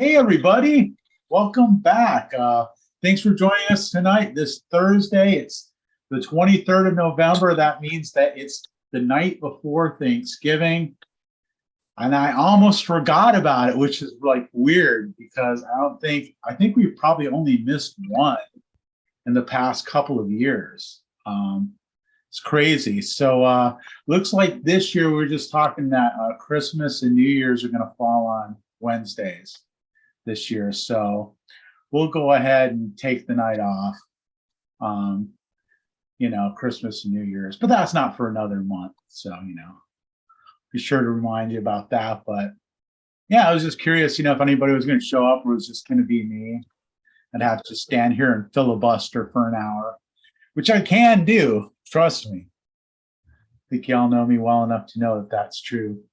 Hey, everybody. Welcome back. Thanks for joining us tonight, this Thursday. It's the 23rd of November. That means that it's the night before Thanksgiving. And I almost forgot about it, which is like weird because I think we've probably only missed one in the past couple of years. It's crazy. So looks like this year we're just talking that Christmas and New Year's are going to fall on Wednesdays this year. So we'll go ahead and take the night off, Christmas and New Year's, but that's not for another month. So, be sure to remind you about that. But yeah, I was just curious, if anybody was going to show up or it was just going to be me. I'd have to stand here and filibuster for an hour, which I can do. Trust me. I think y'all know me well enough to know that that's true.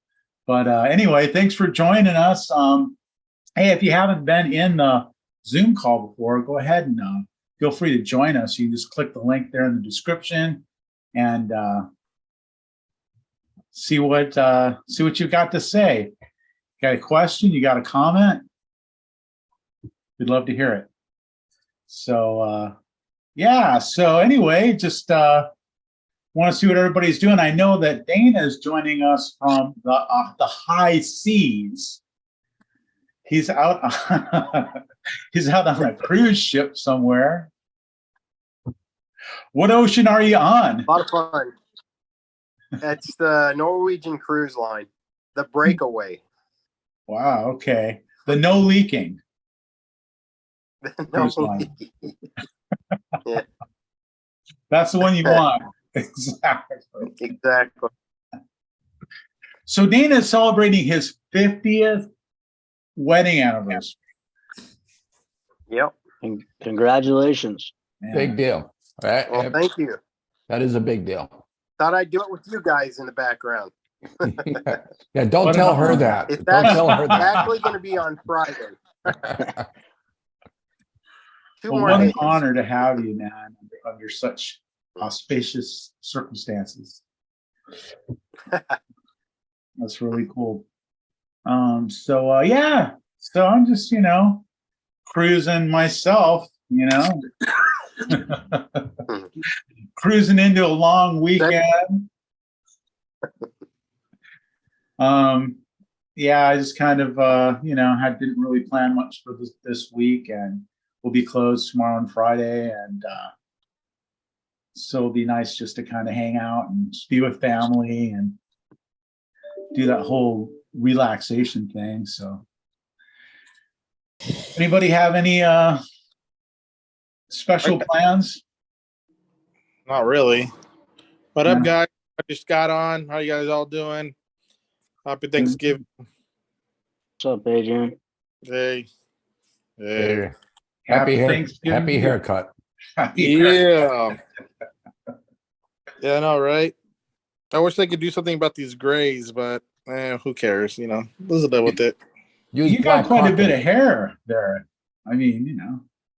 But anyway, thanks for joining us. Hey, if you haven't been in the Zoom call before, go ahead and feel free to join us. You can just click the link there in the description and see what you've got to say. Got a question? You got a comment? We'd love to hear it. So yeah. So anyway, just want to see what everybody's doing. I know that Dana is joining us from the high seas. He's out. He's out on a cruise ship somewhere. What ocean are you on? A lot of fun. It's the Norwegian Cruise Line, the Breakaway. Wow. Okay. The no leaking. No leaking. Yeah. That's the one you want. Exactly. Exactly. So Dana is celebrating his 50th wedding anniversary. Yep. Congratulations. Man. Big deal. Right? Well, thank you. That is a big deal. Thought I'd do it with you guys in the background. Yeah, don't tell her that. It's Don't tell her that. actually going to be on Friday. Well, what an honor to have you, man, under such auspicious circumstances. That's really cool. So yeah, so I'm just, cruising myself, cruising into a long weekend. Yeah, I just kind of, didn't really plan much for this week, and we'll be closed tomorrow and Friday, and so it'll be nice just to kind of hang out and just be with family and do that whole relaxation thing. So anybody have any special plans? Not really. What up, guys? I just got on. How you guys all doing? Happy Thanksgiving. What's up, Adrian? Hey. Happy Thanksgiving. haircut. Yeah. Yeah, I know, right? I wish they could do something about these grays, but who cares? Let's deal with it. You got quite a bit of hair there. I mean,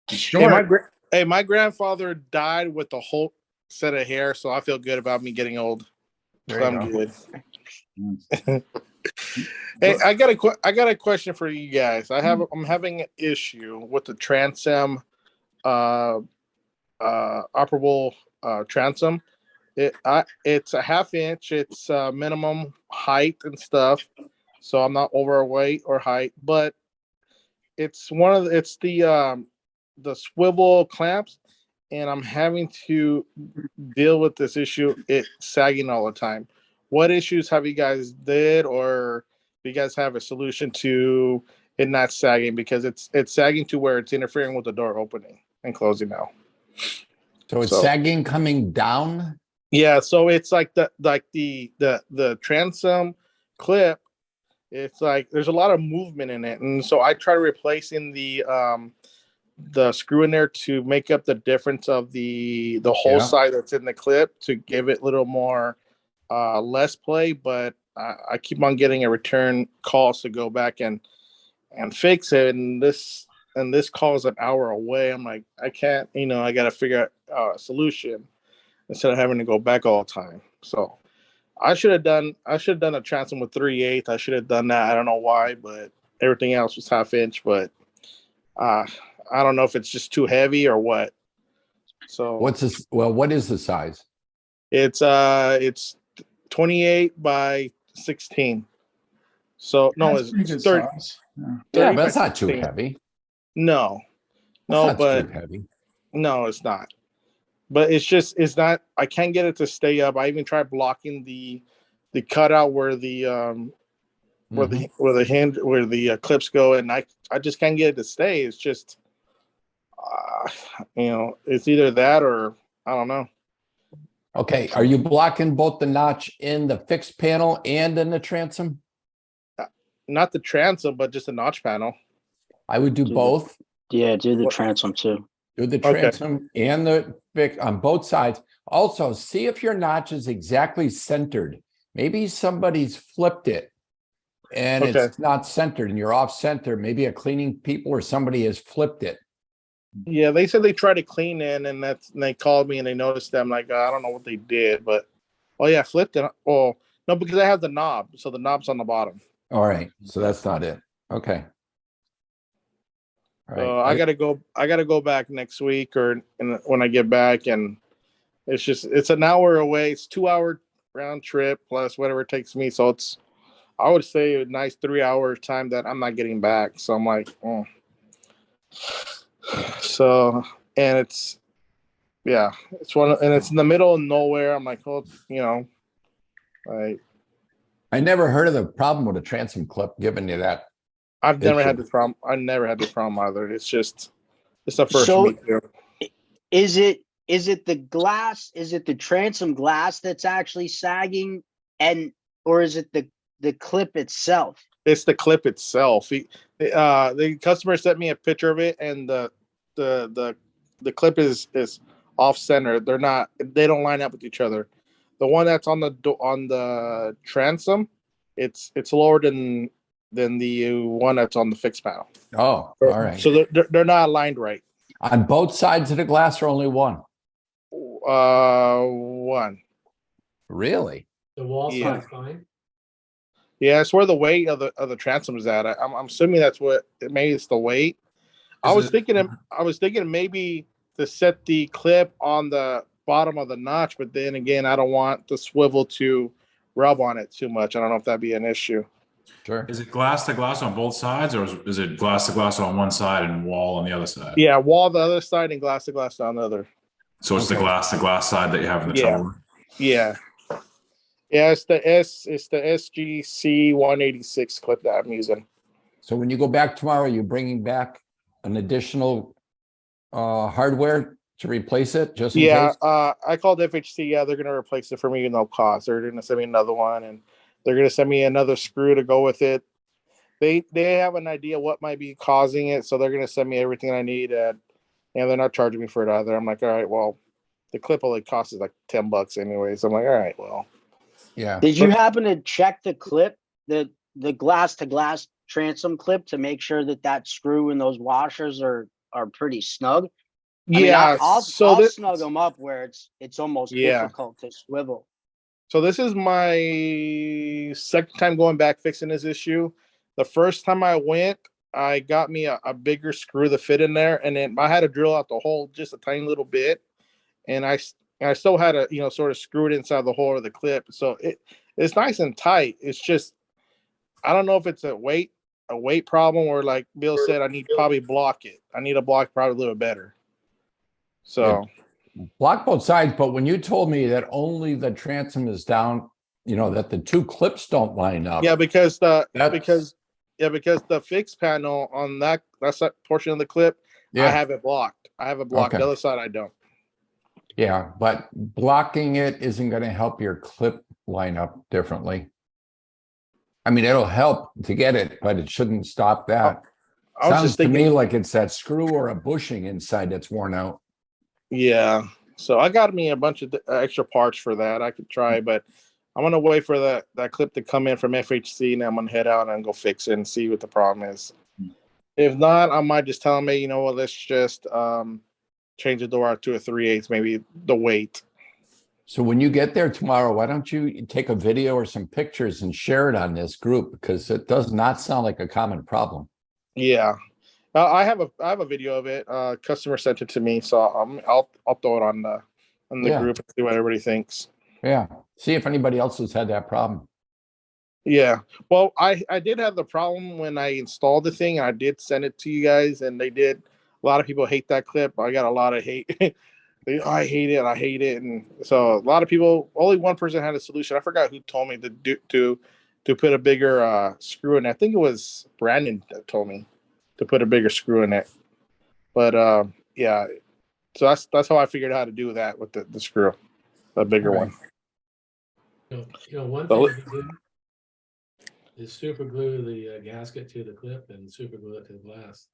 it's short. Hey, my grandfather died with a whole set of hair, so I feel good about me getting old. So I'm good. Hey, I got a question for you guys. I'm having an issue with the transom, operable transom. It's a half inch. It's minimum height and stuff, so I'm not overweight or height. But it's the swivel clamps, and I'm having to deal with this issue. It's sagging all the time. What issues have you guys did, or do you guys have a solution to it not sagging? Because it's sagging to where it's interfering with the door opening and closing now. So it's sagging coming down? Yeah, so it's like the transom clip. It's like there's a lot of movement in it, and so I try replacing the screw in there to make up the difference of the whole side that's in the clip to give it a little more less play. But I keep on getting a return call to go back and fix it, and this call is an hour away. I'm like, I can't, I got to figure out a solution instead of having to go back all the time. So I should have done a transom with 3/8. I should have done that. I don't know why, but everything else was 1/2 inch, but I don't know if it's just too heavy or what. So What's this? Well, what is the size? it's 28 by 16. So no, That's pretty good 30, size. Yeah. 30 Yeah, but by it's not too 16. heavy. No, That's no, not but too heavy. no, it's not. But it's not. I can't get it to stay up. I even tried blocking the cutout where the where the clips go, and I just can't get it to stay. It's just it's either that or I don't know. Okay, are you blocking both the notch in the fixed panel and in the transom? Not the transom, but just the notch panel. I would do Do the- both. Yeah, do the What- transom too. Do the Okay. transom and the fix on both sides. Also, see if your notch is exactly centered. Maybe somebody's flipped it and Okay. it's not centered and you're off center. Maybe a cleaning people or somebody has flipped it. Yeah, they said they tried to clean in, and they called me and they noticed that. I'm like, I don't know what they did, but I flipped it. Oh no, because I have the knob, so the knob's on the bottom. All right, so that's not it. Okay. All So right. I gotta go back next week when I get back, and it's an hour away. It's 2 hour round trip plus whatever it takes me. So I would say a nice 3 hour time that I'm not getting back. So I'm like, oh. So and it's it's in the middle of nowhere. I'm like, oh, like I never heard of the problem with a transom clip giving you that. I've never had Issue. this problem. I never had this problem either. It's the first So- for me too. Is it the glass? Is it the transom glass that's actually sagging, or is it the clip itself? It's the clip itself. The customer sent me a picture of it, and the clip is off center. They don't line up with each other. The one that's on the transom, it's lower than the one that's on the fixed panel. Oh, all right. So they're not aligned right. On both sides of the glass or only one? One. Really? The wall Yeah. side's fine. Yeah, that's where the weight of the transom is at. I'm assuming that's maybe it's the weight. I was thinking maybe to set the clip on the bottom of the notch, but then again, I don't want the swivel to rub on it too much. I don't know if that'd be an issue. Sure. Is it glass to glass on both sides, or is it glass to glass on one side and wall on the other side? Yeah, wall the other side and glass to glass on the other. So it's the Okay. glass to glass side that you have in the Yeah. trouble. Yeah. Yeah, it's the SGC 186 clip that I'm using. So when you go back tomorrow, you're bringing back an additional hardware to replace it just in Yeah, case? I called FHC. Yeah, they're gonna replace it for me at no cost. They're gonna send me another one, and they're gonna send me another screw to go with it. They have an idea what might be causing it, so they're gonna send me everything I need, and they're not charging me for it either. I'm like, all right, well, the clip only costs like $10 anyway. So I'm like, all right, well, Yeah. Did you happen to check the clip, the glass to glass transom clip, to make sure that screw and those washers are pretty snug? I mean, yeah. I'll snug them up where it's almost Yeah. difficult to swivel. So this is my second time going back fixing this issue. The first time I went, I got me a bigger screw to fit in there, and then I had to drill out the hole just a tiny little bit, and I still had to sort of screw it inside the hole of the clip. So it's nice and tight. It's just I don't know if it's a weight problem, or like Bill said, I need to probably block it. I need to block probably a little better. So. Block both sides, but when you told me that only the transom is down, that the two clips don't line up. Yeah, because the That's- fixed panel on that portion of the clip, I Yeah, have it blocked. I have it blocked. Okay. The other side, I don't. yeah, but blocking it isn't going to help your clip line up differently. I mean, it'll help to get it, but it shouldn't stop that. I was Sounds just to thinking, me like it's that screw or a bushing inside that's worn out. yeah. So I got me a bunch of extra parts for that. I could try, but I'm gonna wait for that clip to come in from FHC, and I'm gonna head out and go fix it and see what the problem is. If not, I might just tell them, hey, you know what? Let's just change the door out to a 3/8, maybe the weight. So when you get there tomorrow, why don't you take a video or some pictures and share it on this group? Because it does not sound like a common problem. Yeah. I have a video of it. Customer sent it to me, so I'll throw it on the Yeah. group and see what everybody thinks. Yeah. See if anybody else has had that problem. Yeah. Well, I did have the problem when I installed the thing, and I did send it to you guys, and they did. A lot of people hate that clip. I got a lot of hate. I hate it. I hate it. And so a lot of people. Only one person had a solution. I forgot who told me to put a bigger screw in. I think it was Brandon that told me to put a bigger screw in it. But yeah. So that's how I figured out how to do that with the screw, the bigger All right. one. One So- thing you can do is super glue the gasket to the clip and super glue it to the glass.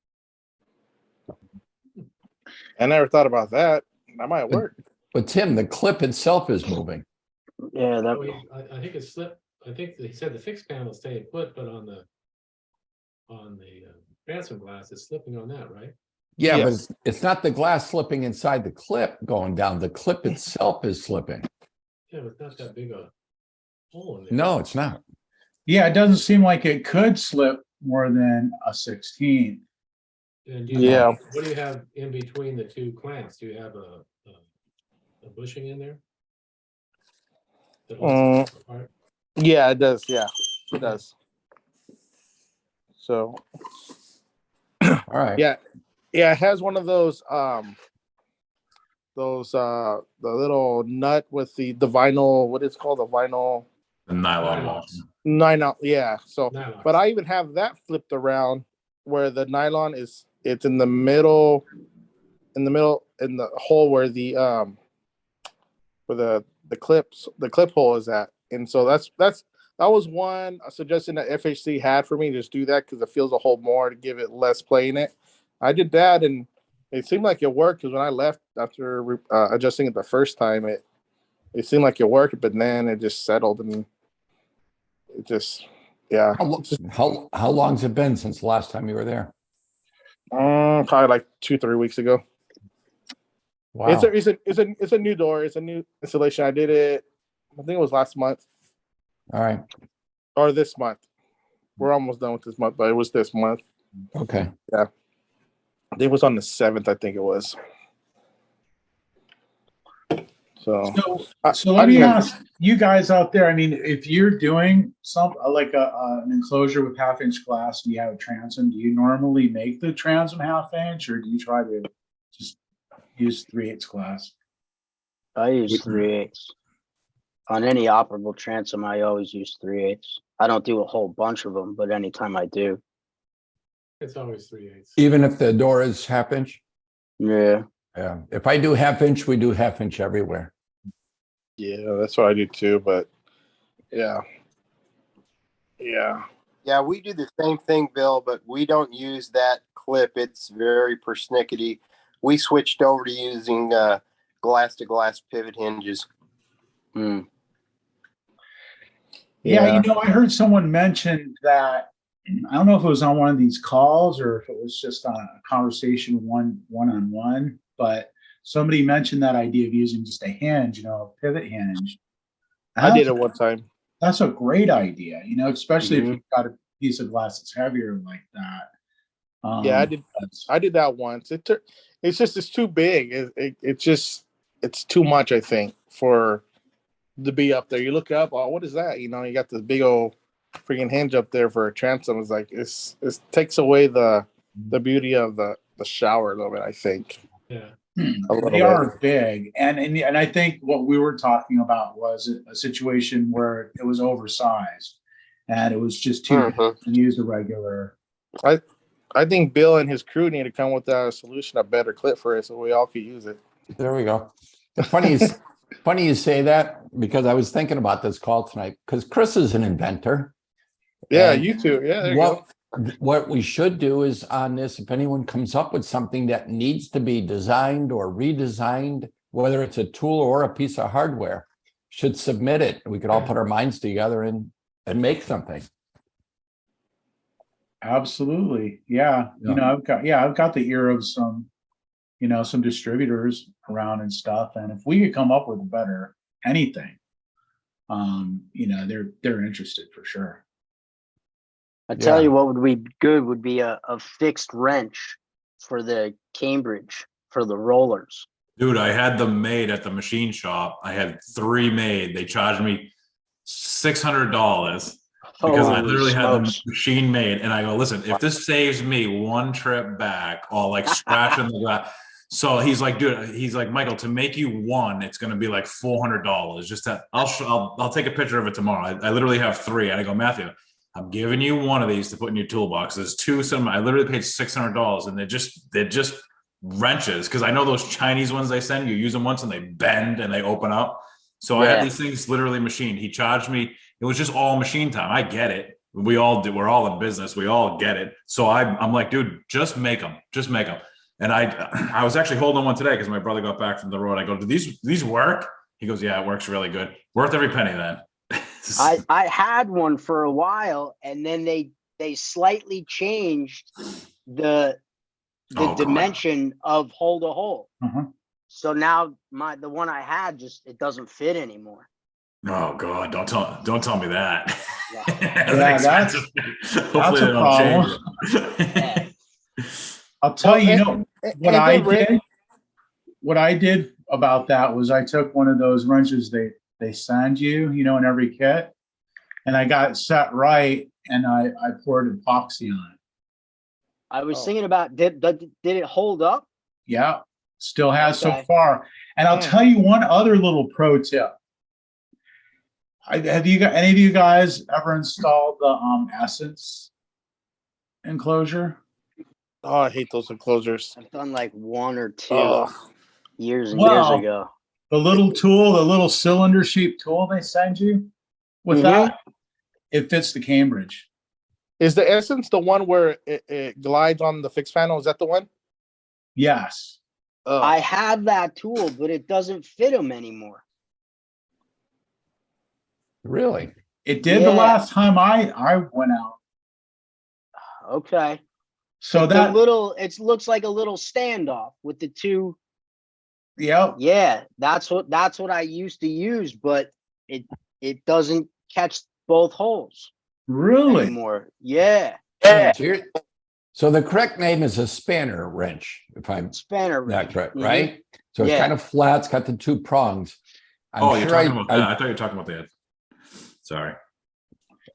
I never thought about that. That might work. But Tim, the clip itself is moving. Yeah, that, I think it's slipped. I think he said the fixed panel stayed put, but on the transom glass, it's slipping on that, right? Yeah, Yes. but it's not the glass slipping inside the clip going down. The clip itself is slipping. Yeah, but it's not that big a hole in there. No, it's not. Yeah, it doesn't seem like it could slip more than a 16. And do Yeah. what do you have in between the two clamps? Do you have a bushing in there? That holds it apart? Yeah, it does. Yeah, it does. So All right. yeah, it has one of those the little nut with the vinyl. What is it called, the vinyl The nylon Nylon. walls. nylon. Yeah. So, Nylon. but I even have that flipped around where the nylon it's in the middle, in the hole where the clip hole is at. And so that was one suggestion that FHC had for me. Just do that because it fills a hole more to give it less play in it. I did that, and it seemed like it worked because when I left after adjusting it the first time, it seemed like it worked, but then it just settled and it just How long's it been since the last time you were there? probably like 2-3 weeks ago. Wow. It's a new door. It's a new installation. I did it. I think it was last month All right. or this month. We're almost done with this month, but it was this month. Okay. It was on the 7th, I think it was. So So let me ask you guys out there. I mean, if you're doing some like an enclosure with 1/2-inch glass, do you have a transom? Do you normally make the transom 1/2 inch, or do you try to just use 3/8 glass? I use 3/8. On any operable transom, I always use 3/8. I don't do a whole bunch of them, but anytime I do. It's always 3/8. Even if the door is 1/2 inch? Yeah. Yeah. If I do 1/2 inch, we do 1/2 inch everywhere. yeah, that's what I do too. But yeah. Yeah, we do the same thing, Bill, but we don't use that clip. It's very persnickety. We switched over to using glass to glass pivot hinges. Hmm. Yeah, I heard someone mention that. I don't know if it was on one of these calls or if it was just on a conversation one-on-one, but somebody mentioned that idea of using just a hinge, a pivot hinge. I did it one time. That's a great idea, especially if Mhm. you've got a piece of glass that's heavier like that. Yeah, I did that once. It's too big. It's too much, I think, for to be up there. You look up, oh, what is that? You got this big old freaking hinge up there for a transom. It's like it takes away the beauty of the shower a little bit, I think. Yeah. A little They bit. are big, and I think what we were talking about was a situation where it was oversized, and it was just too big to use a regular. I think Bill and his crew need to come with a solution, a better clip for it, so we all could use it. There we go. Funny you say that, because I was thinking about this call tonight, because Chris is an inventor. Yeah, And you too. Yeah, there you go. what we should do is on this, if anyone comes up with something that needs to be designed or redesigned, whether it's a tool or a piece of hardware, should submit it. We could all put our minds together and make something. Absolutely, yeah. I've got the ear of some distributors around and stuff, and if we could come up with a better anything, they're interested for sure. I tell Yeah. you what would be good would be a fixed wrench for the Cambridge for the rollers. Dude, I had them made at the machine shop. I had 3 made. They charged me $600 because I Holy literally had the smokes. machine made. And I go, listen, if this saves me one trip back, I'll like scratching the glass. So he's like, dude, he's like, Michael, to make you one, it's going to be like $400. Just that I'll take a picture of it tomorrow. I literally have 3. And I go, Matthew, I'm giving you one of these to put in your toolbox. There's 2. I literally paid $600, and they're just wrenches, because I know those Chinese ones they send you use them once and they bend and they open up. So I had these things literally machined. He charged me. It was just all machine time. I get it. We all do. We're all in business. We all get it. So I'm like, dude, just make them. Just make them. And I was actually holding one today because my brother got back from the road. I go, do these work? He goes, yeah, it works really good. Worth every penny then. I had one for a while, and then they slightly changed the God. dimension of hole to hole. Uh-huh. So now the one I had it doesn't fit anymore. Oh God, don't tell me that. Yeah, that's a problem. Yeah. I'll tell you, and what I did about that was I took one of those wrenches they send you, in every kit, and I got it set right, and I poured epoxy on it. I was thinking about did it hold up? Yeah, still has so Okay. far. And I'll Yeah. tell you one other little pro tip. Any of you guys ever installed the Essence enclosure? Oh, I hate those enclosures. I've done like 1 or 2 Oh, years and Well, years ago. The little tool, the little cylinder shaped tool they send you with that, it fits the Cambridge. is the Essence the one where it glides on the fixed panel? Is that the one? Yes. Oh, I have that tool, but it doesn't fit them anymore. Really? It did the Yeah. last time I went out. Okay. So The that, it looks like a little standoff with the 2. yep. Yeah, that's what I used to use, but it doesn't catch both holes Really? anymore. Yeah. So the correct name is a spanner wrench, if I'm Spanner not wrench. correct, Mhm. right? So it's Yeah. kind of flat. It's got the 2 prongs. You're talking about that. I thought you were talking about that. Sorry.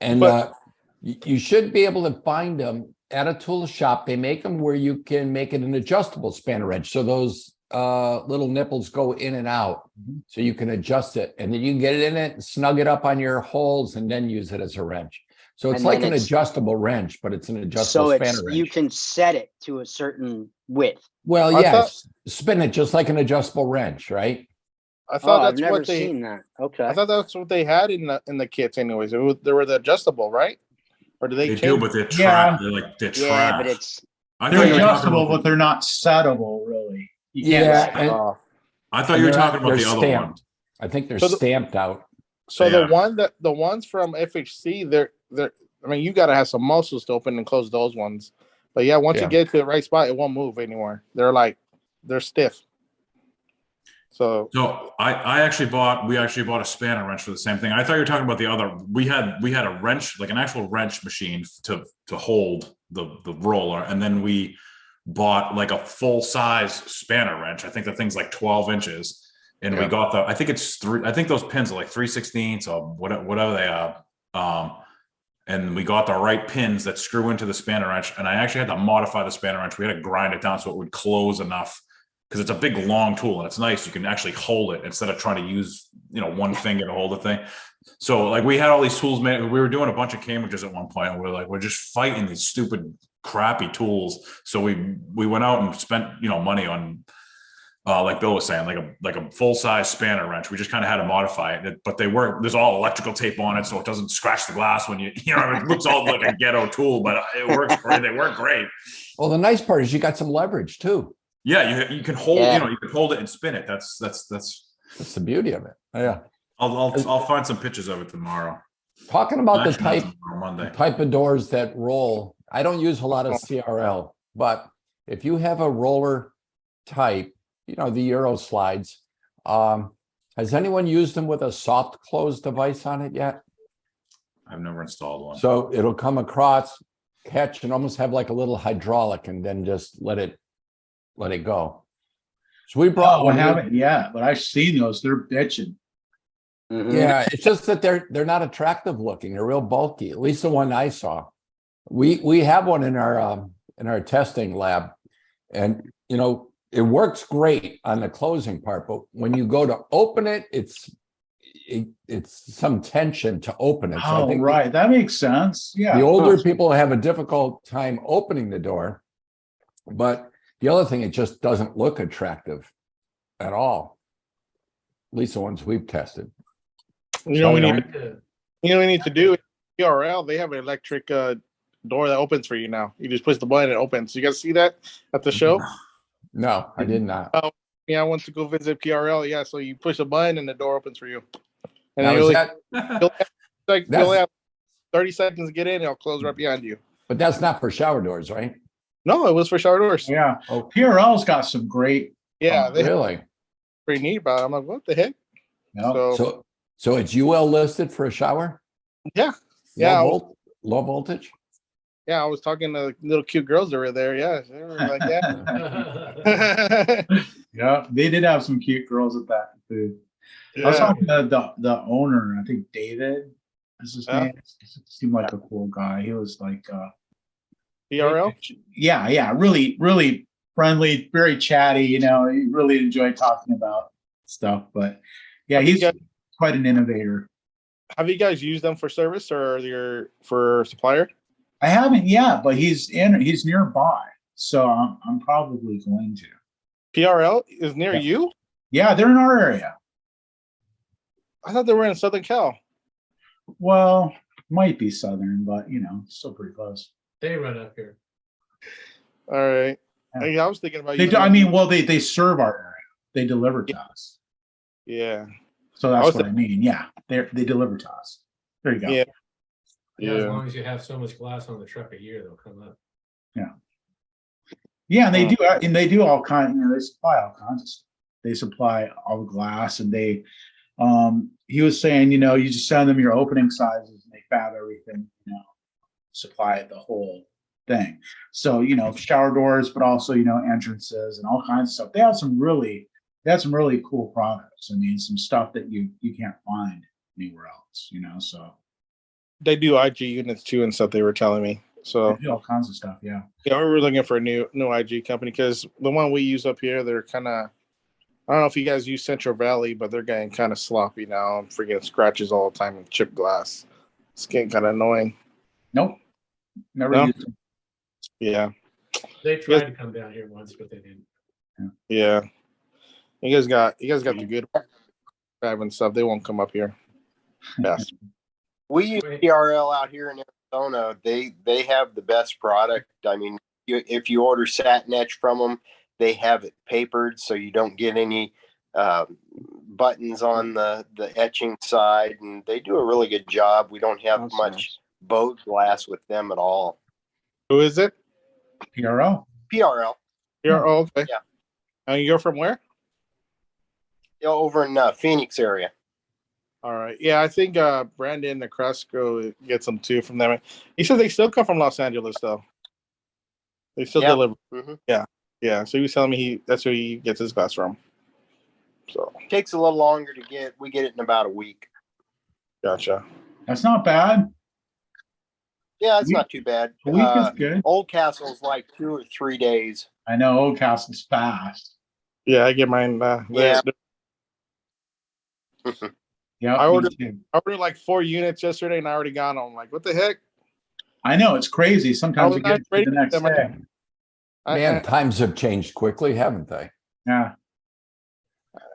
And But- you should be able to find them at a tool shop. They make them where you can make it an adjustable spanner wrench. So those little nipples go in and out, so you can adjust it, and then you can get it in it and snug it up on your holes and then use it as a wrench. So it's And like then an it's- adjustable wrench, but it's an So adjustable spanner wrench. you can set it to a certain width. Well, I yes, spin it just like an adjustable wrench, right? I thought I've that's never what they. seen that. Okay. I thought that's what they had in the kits, anyways. They were the adjustable, right? Or do they They change? do, but they're Yeah. trash. They're Yeah, trash. but it's I thought They're you were talking adjustable, about but they're not settable, really. You can't Yeah, set and- Oh. I thought you were they're- talking about they're the other one. stamped. I think they're So the- stamped out. So Yeah. the ones from FHC, they're. I mean, you gotta have some muscles to open and close those ones. But yeah, once Yeah. you get to the right spot, it won't move anymore. They're stiff. So So we actually bought a spanner wrench for the same thing. I thought you were talking about the other. We had a wrench, like an actual wrench machine to hold the roller, and then we bought like a full size spanner wrench. I think the thing's like 12 inches, and we got I think it's 3. I think those pins are like 3/16 or whatever they are. And we got the right pins that screw into the spanner wrench. And I actually had to modify the spanner wrench. We had to grind it down so it would close enough, because it's a big long tool and it's nice. You can actually hold it instead of trying to use, one finger to hold the thing. So like we had all these tools made. We were doing a bunch of Cambridges at one point, and we're just fighting these stupid, crappy tools. So we went out and spent, money on, like Bill was saying, like a full size spanner wrench. We just kind of had to modify it, but there's all electrical tape on it, so it doesn't scratch the glass when it looks all like a ghetto tool, but it works great. They work great. Well, the nice part is you got some leverage too. Yeah, you can hold, Yeah. you can hold it and spin it. That's That's the beauty of it. Yeah. I'll find some pictures of it tomorrow. Talking about the Actually, type on Monday. of doors that roll, I don't use a lot of CRL, but if you have a roller type, the Euro slides, Has anyone used them with a soft close device on it yet? I've never installed one. So it'll come across, catch, and almost have like a little hydraulic, and then just let it go. So we brought Oh, I one. haven't yet, but I've seen those. They're bitching. Mhm. Yeah, it's just that they're not attractive looking. They're real bulky. At least the one I saw. We have one in our testing lab, and you know it works great on the closing part. But when you go to open it, it's some tension to open it. So I Oh, think right. That makes sense. the Yeah. older people have a difficult time opening the door. But the other thing, it just doesn't look attractive at all. At least the ones we've tested. You know, So, we you need know, you know what we need to do. PRL, they have an electric door that opens for you now. You just push the button, it opens. You guys see that at the show? No, I did not. Yeah, I went to go visit PRL. Yeah, so you push a button and the door opens for you. And Now, then is you that, you only have 30 seconds to get in. It'll close right behind you. but that's not for shower doors, right? No, it was for shower doors. Yeah. Oh, PRL's got some great. Yeah, they really? pretty neat about it. I'm like, what the heck? Yeah. So it's UL listed for a shower? Yeah. Yeah, Low voltage? I was talking to little cute girls that were there. Yeah, they were like, yeah. Yeah, they did have some cute girls at that booth. I was Yeah. talking to the owner, I think David is his Yeah. name. Seemed like a cool guy. He was like PRL? yeah, really, really friendly, very chatty, you know, he really enjoyed talking about stuff. But yeah, he's quite an innovator. Have you guys used them for service or for supplier? I haven't yet, but he's nearby. So I'm probably going to. PRL is near Yeah. you? Yeah, they're in our area. I thought they were in Southern Cal. Well, might be southern, but you know, still pretty close. They run up here. All right. Yeah. Yeah, I was thinking about They using do, I them. mean, well, they serve our area. They deliver to us. Yeah. So I that's was what I mean. Yeah, they deliver to us. There you go. Yeah. Yeah, as Yeah. long as you have so much glass on the truck a year, they'll come up. Yeah, and they do all kinds. You know, they supply all kinds of stuff. They supply all the glass, and they. He was saying, you know, you just send them your opening sizes, and they fab everything. You know, supply the whole thing. So you know, shower doors, but also you know entrances and all kinds of stuff. They have some really cool products. I mean, some stuff that you can't find anywhere else. You know, so They do IG units too and stuff they were telling me. So they do all kinds of stuff. Yeah. yeah, we were looking for a new IG company because the one we use up here, they're kind of. I don't know if you guys use Central Valley, but they're getting kind of sloppy now. I'm freaking scratches all the time with chipped glass. It's getting kind of annoying. Nope. Never No? used them. Yeah, They tried to come down here once, but they didn't. yeah. You guys got the good fab and stuff. They won't come up here. Yes. We use Wait. PRL out here in Arizona. They have the best product. I mean, if you order satin etch from them, they have it papered so you don't get any buttons on the etching side, and they do a really good job. We don't have That's much nice. boat glass with them at all. Who is it? PRO. PRL, You're okay. Yeah. And you're from where? over in Phoenix area. All right. Yeah, I think Brandon Nekrasco gets them too from them. He says they still come from Los Angeles though. They still Yep. deliver. Mhm. Yeah. So he was telling me that's where he gets his glass from. So Takes a little longer to get. We get it in about a week. gotcha. That's not bad. Yeah, it's Week- not too bad. A week is good. Old Castle's like 2 or 3 days. I know Old Castle's fast. Yeah, I get mine. Yeah. Yeah, I me ordered- too. I ordered like 4 units yesterday and I already got them. I'm like, what the heck? I know it's crazy. Sometimes I we was get not ready it the next for them. day. Man, times have changed quickly, haven't they? Yeah.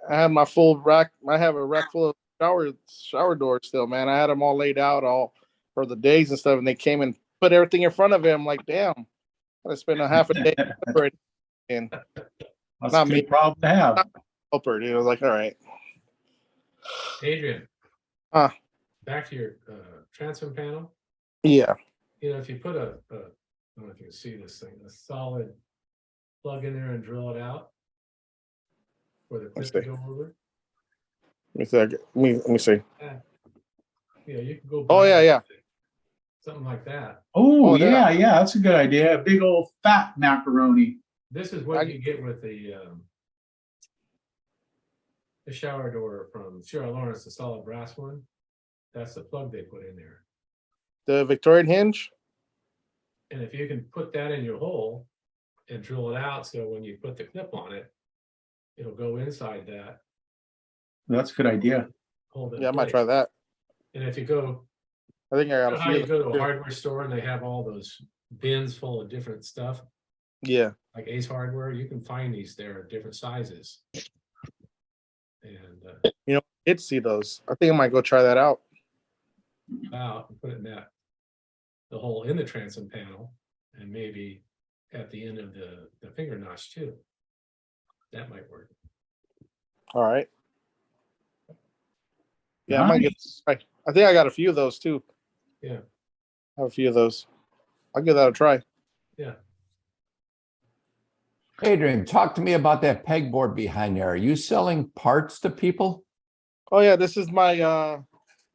I have my full rack. I have a rack full of shower doors still, man. I had them all laid out all for the days and stuff, and they came and put everything in front of him. Like, damn, I spent a half a day for it. And That's Not a me. good problem to have. helper, you know, like, all right, Adrian. Huh. Back to your transom panel. yeah, You know, if you put I don't know if you can see this thing, a solid plug in there and drill it out for the clip to see. go over. Let me see. Yeah, you can go. Oh, buy yeah. something like that. Oh, Oh, yeah, yeah, that's a good idea. A big old fat macaroni. This is what you get with the shower door from Sierra Lawrence, the solid brass one. That's the plug they put in there. The Victorian hinge. And if you can put that in your hole and drill it out, so when you put the clip on it, it'll go inside that, That's a good idea. hold it. Yeah, I in might place. try that. And if you go, I think I got a how few. you go to a hardware store and they have all those bins full of different stuff, Yeah. like Ace Hardware, you can find these there, different sizes. And Did see those. I think I might go try that out. out and put it in the hole in the transom panel, and maybe at the end of the finger notch too. That might work. All right. Yeah, I might get. Nice. I think I got a few of those too. Yeah. I have a few of those. I'll give that a try. Yeah. Adrian, talk to me about that pegboard behind there. Are you selling parts to people? Oh yeah, this is my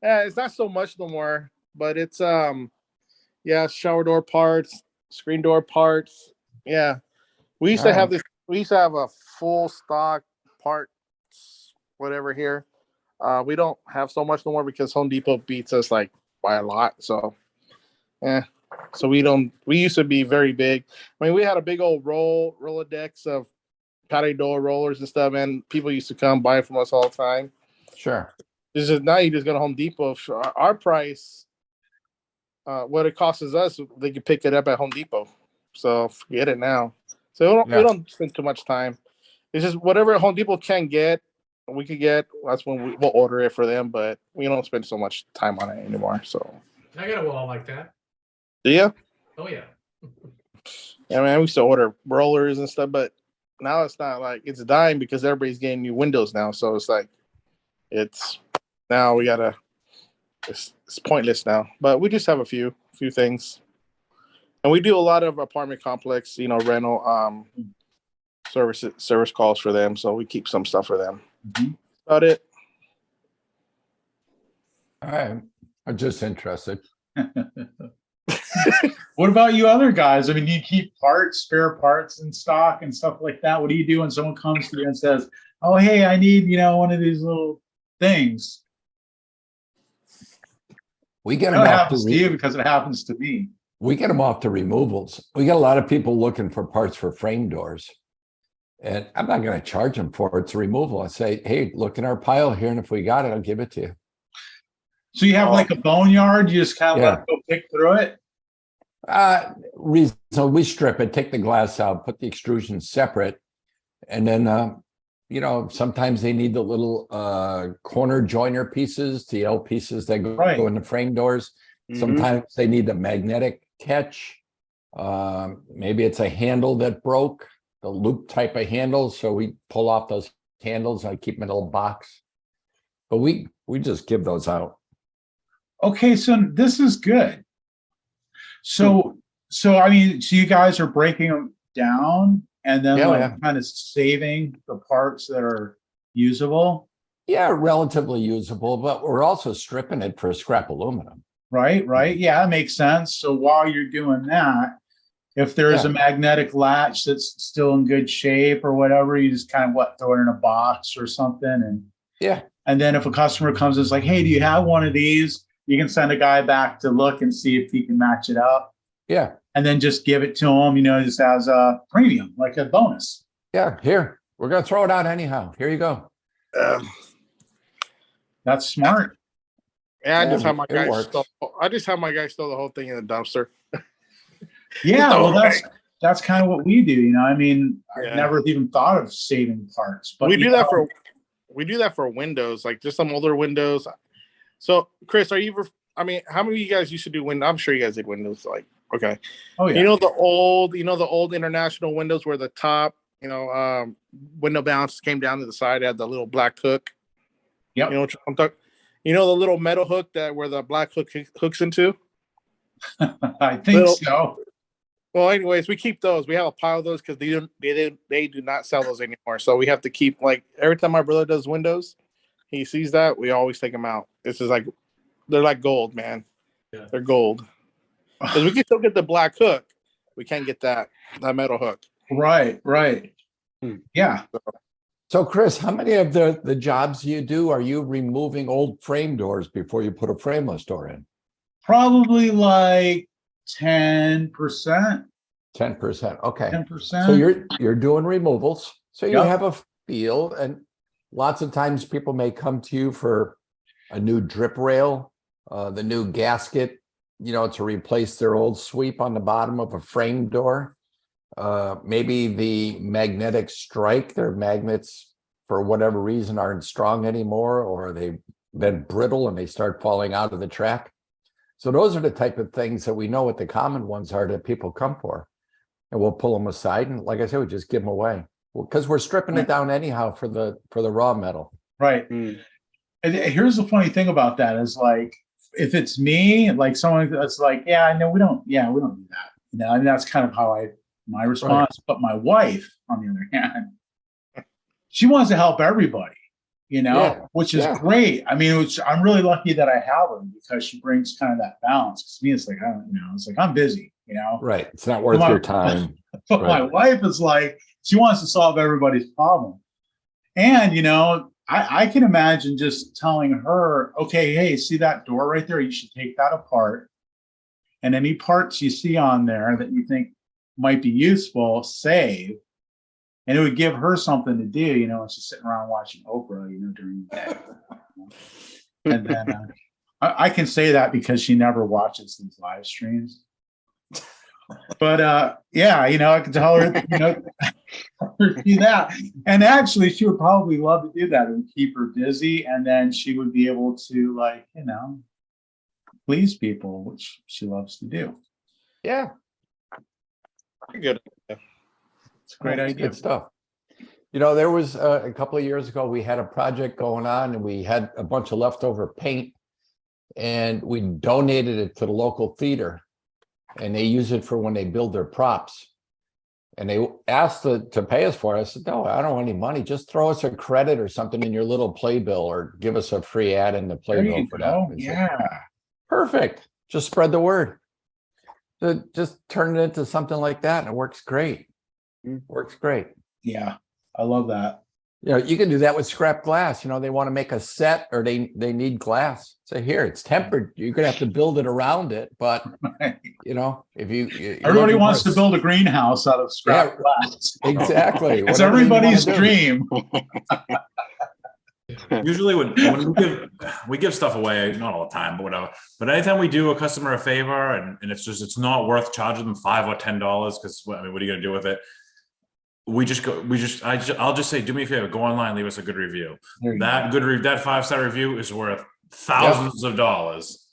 it's not so much no more, but it's shower door parts, screen door parts. Yeah. We used to have this, we used to have a full stock parts, whatever here. We don't have so much no more because Home Depot beats us like by a lot. So so we used to be very big. I mean, we had a big old Rolodex of patio door rollers and stuff, and people used to come buy from us all the time. Sure. This is now you just go to Home Depot. Our price, what it costs us, they can pick it up at Home Depot. So forget it now. So we don't spend too much time. It's just whatever Home Depot can get, we could get. That's when we'll order it for them. But we don't spend so much time on it anymore. So I got a wall like that. do you? Oh yeah. I mean, we used to order rollers and stuff, but now it's not like it's dying because everybody's getting new windows now. So it's like now we gotta. It's pointless now. But we just have a few things, and we do a lot of apartment complex, rental service calls for them. So we keep some stuff for them. Mhm. About it. All right. I'm just interested. What about you other guys? I mean, do you keep spare parts in stock and stuff like that? What do you do when someone comes to you and says, "Oh, hey, I need, one of these little things"? We get I them know it off happens to you because it happens to me. We get them off to removals. We get a lot of people looking for parts for frame doors. And I'm not going to charge them for it. It's a removal. I say, hey, look in our pile here, and if we got it, I'll give it to you. So you have like a boneyard, you just kind of let them go pick through it? So we strip it, take the glass out, put the extrusion separate. And then, sometimes they need the little corner joiner pieces, the L pieces that go in the frame doors. Mm-hmm. Sometimes they need the magnetic catch. Maybe it's a handle that broke, the loop type of handle. So we pull off those handles. I keep them in a little box. But we just give those out. Okay, so this is good. So I mean, so you guys are breaking them down and then kind of saving the parts that are usable? Yeah, relatively usable, but we're also stripping it for scrap aluminum. Right. Yeah, that makes sense. So while you're doing that, if there's a magnetic latch that's still in good shape or whatever, you just kind of throw it in a box or something. And then if a customer comes and is like, hey, do you have one of these? You can send a guy back to look and see if he can match it up. Yeah. And then just give it to him, just as a premium, like a bonus. Yeah, here. We're going to throw it out anyhow. Here you go. That's smart. Yeah, I just have my guy stow the whole thing in the dumpster. Yeah, well, that's kind of what we do. I mean, I've never even thought of saving parts, but we do that for windows, like just some older windows. So, Chris, how many of you guys used to do windows? I'm sure you guys did windows. Like, okay. Oh yeah. The old international windows where the top, window bounce came down to the side, had the little black hook. Yep. You know what I'm talking? The little metal hook where the black hook hooks into? I think so. Well, anyways, we keep those. We have a pile of those because they do not sell those anymore. So we have to keep, like, every time my brother does windows, he sees that, we always take them out. This is like, they're like gold, man. Yeah. They're gold. Because we can still get the black hook. We can't get that metal hook. Right. Yeah. So Chris, how many of the jobs you do are you removing old frame doors before you put a frameless door in? Probably like 10%. 10%. Okay. 10%. So you're doing removals. So you Yep. have a feel, and lots of times people may come to you for a new drip rail, the new gasket, to replace their old sweep on the bottom of a frame door. Maybe the magnetic strike, their magnets for whatever reason aren't strong anymore, or they've been brittle and they start falling out of the track. So those are the type of things that we know what the common ones are that people come for. And we'll pull them aside. And like I said, we just give them away because we're stripping it down anyhow for the raw metal. Right. And here's the funny thing about that is like, if it's me, like someone that's like, yeah, no, we don't do that. And that's kind of how my response. Right. But my wife, on the other hand, she wants to help everybody, which is great. I mean, I'm really lucky that I have her because she brings kind of that balance. Because me, it's like, it's like, I'm busy, Right. It's not worth your time. But my wife is like, she wants to solve everybody's problem. And, I can imagine just telling her, okay, hey, see that door right there? You should take that apart. And any parts you see on there that you think might be useful, save. And it would give her something to do, and she's sitting around watching Oprah, during the day. And then I can say that because she never watches these live streams. But I can tell her, do that. And actually, she would probably love to do that. It would keep her busy, and then she would be able to, please people, which she loves to do. Yeah. Good. It's a great idea. Good stuff. There was a couple of years ago, we had a project going on, and we had a bunch of leftover paint, and we donated it to the local theater. And they use it for when they build their props. And they asked to pay us for it. I said, no, I don't want any money. Just throw us a credit or something in your little playbill, or give us a free ad in the playbill for that. Yeah. Perfect. Just spread the word. So just turn it into something like that, and it works great. Works great. Yeah, I love that. You can do that with scrap glass. They want to make a set, or they need glass. So here, it's tempered. You're going to have to build it around it. But, if you everybody wants to build a greenhouse out of scrap glass. Exactly. It's everybody's dream. Usually when we give stuff away, not all the time, but whatever. But anytime we do a customer a favor and it's not worth charging them $5 or $10, because what are you going to do with it? I'll just say, do me a favor, go online, leave us a good review. That 5-star review is worth thousands of dollars.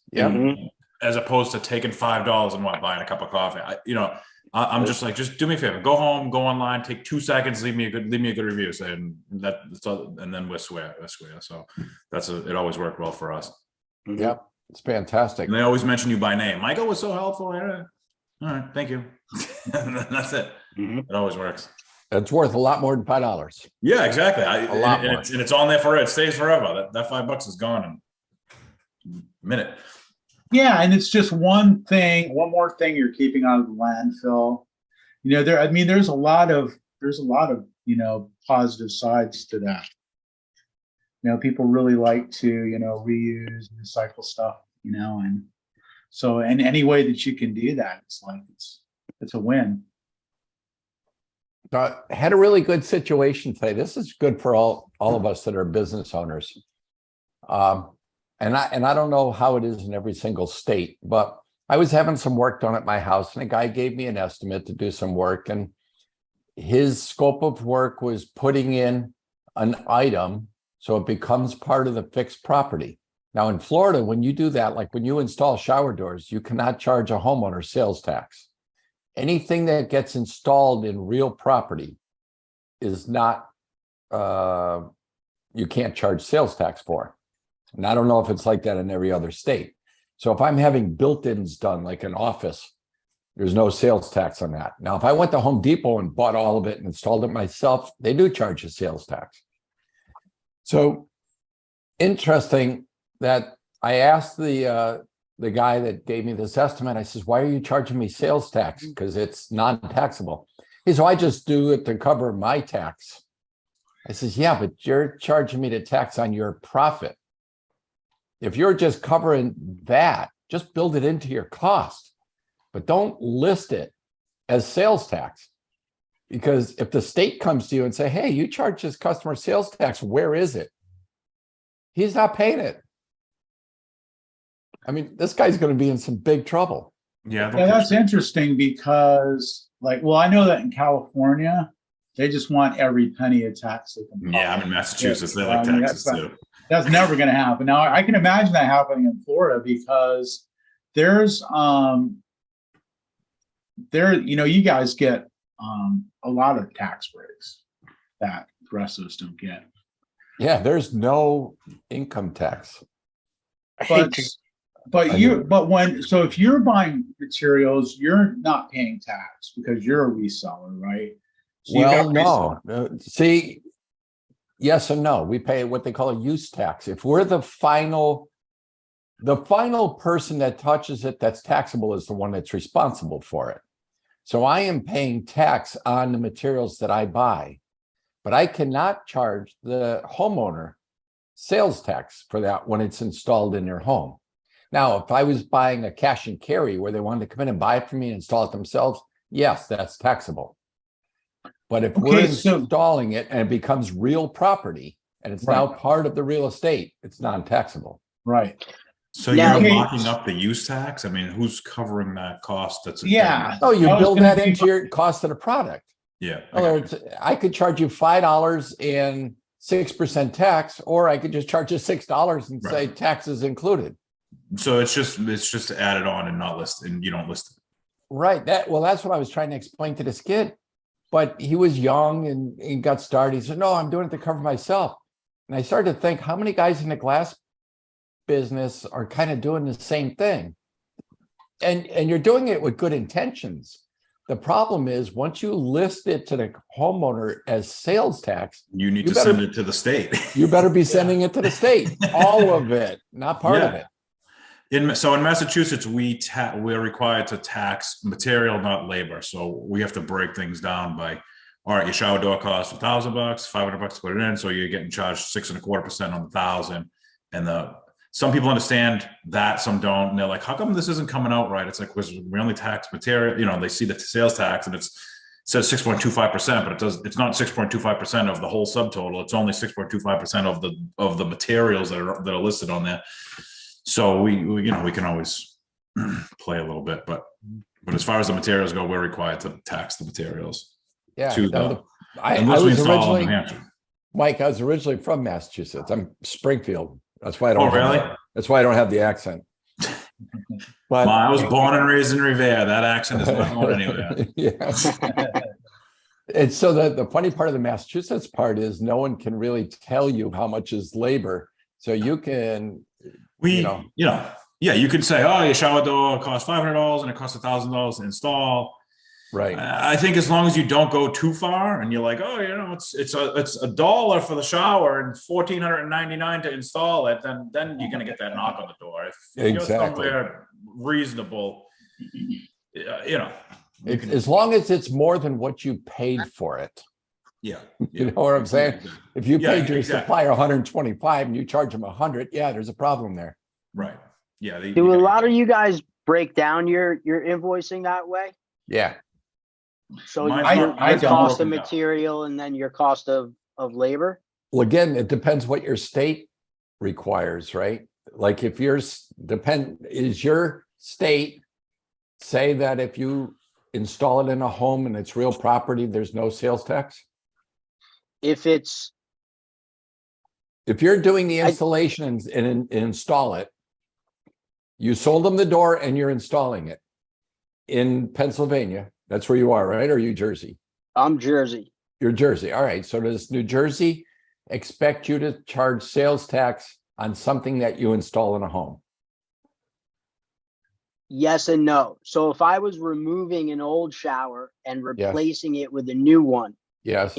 As opposed to taking $5 and buying a cup of coffee. I'm just like, just do me a favor, go home, go online, take 2 seconds, leave me a good review, saying that's all, and then we're square. So it always worked well for us. Yep, it's fantastic. And they always mention you by name. Michael was so helpful. All right, thank you. That's it. It always works. It's worth a lot more than $5. Yeah, exactly. A lot more. And it's on there forever. It stays forever. That $5 is gone in a minute. Yeah, and it's just one more thing you're keeping out of the landfill. There's a lot of positive sides to that. People really like to, reuse and recycle stuff, and so in any way that you can do that, it's a win. Had a really good situation today. This is good for all of us that are business owners. And I don't know how it is in every single state, but I was having some work done at my house, and a guy gave me an estimate to do some work, and his scope of work was putting in an item so it becomes part of the fixed property. Now in Florida, when you do that, like when you install shower doors, you cannot charge a homeowner sales tax. Anything that gets installed in real property is not, you can't charge sales tax for. And I don't know if it's like that in every other state. So if I'm having built-ins done, like an office, there's no sales tax on that. Now, if I went to Home Depot and bought all of it and installed it myself, they do charge a sales tax. So interesting that I asked the guy that gave me this estimate. I says, "Why are you charging me sales tax? Because it's non-taxable." He said, "I just do it to cover my tax." I says, "Yeah, but you're charging me to tax on your profit. If you're just covering that, just build it into your cost, but don't list it as sales tax. Because if the state comes to you and say, hey, you charge this customer sales tax, where is it? He's not paying it. I mean, this guy's going to be in some big trouble." Yeah, Yeah, that's interesting because, like, well, I know that in California, they just want every penny of tax they can. Yeah, I'm in Massachusetts. They like I mean, taxes too. That's never going to happen. Now, I can imagine that happening in Florida because there's you guys get a lot of tax breaks that the rest of us don't get. Yeah, there's no income tax. But if you're buying materials, you're not paying tax because you're a reseller, right? So Well, no. See, yes and no. We pay what they call a use tax. If we're the final person that touches it that's taxable is the one that's responsible for it. So I am paying tax on the materials that I buy, but I cannot charge the homeowner sales tax for that when it's installed in their home. Now, if I was buying a cash and carry where they wanted to come in and buy it from me and install it themselves, yes, that's taxable. But if we're installing it and it becomes real property and it's now part of the real estate, it's non-taxable. Right. So you're locking up the use tax? I mean, who's covering that cost? Oh, you build that into your cost of the product. Yeah. In other words, I could charge you $5 and 6% tax, or I could just charge you $6 and say taxes included. So it's just added on and not listed, and you don't list it. Right. That's what I was trying to explain to this kid. But he was young and he got started. He said, "No, I'm doing it to cover myself." And I started to think, how many guys in the glass business are kind of doing the same thing? And you're doing it with good intentions. The problem is once you list it to the homeowner as sales tax, you need to send it to the state. You better be sending it to the state, all of it, not part of it. In Massachusetts, we're required to tax material, not labor. So we have to break things down by, all right, your shower door costs $1,000, $500 to put it in. So you're getting charged 6.25% on the $1,000. And some people understand that, some don't. And they're like, how come this isn't coming out right? It's like, we only tax material, they see the sales tax and it says 6.25%, but it's not 6.25% of the whole subtotal. It's only 6.25% of the materials that are listed on there. So we can always play a little bit, but as far as the materials go, we're required to tax the materials. Yeah. I was originally, Mike, I was originally from Massachusetts. I'm Springfield. That's why I don't. Oh, really? That's why I don't have the accent. But I was born and raised in Revere. That accent is not going anywhere. Yeah. And so the funny part of the Massachusetts part is no one can really tell you how much is labor. So you can. You can say, oh, your shower door costs $500 and it costs $1,000 to install. Right. I think as long as you don't go too far and you're like, oh, it's $1 for the shower and $1,499 to install it, then you're going to get that knock on the door. If you're somewhere reasonable, as long as it's more than what you paid for it. Yeah. You know what I'm saying? If you paid your supplier $125 and you charge them $100, there's a problem there. Right. Yeah. Do a lot of you guys break down your invoicing that way? Yeah. So your cost of material and then your cost of labor? Well, again, it depends what your state requires, right? Like if is your state say that if you install it in a home and it's real property, there's no sales tax? If you're doing the installation and install it, you sold them the door and you're installing it in Pennsylvania. That's where you are, right? Or are you Jersey? I'm Jersey. You're Jersey. All right. So does New Jersey expect you to charge sales tax on something that you install in a home? Yes and no. So if I was removing an old shower and replacing it with a new one, yes,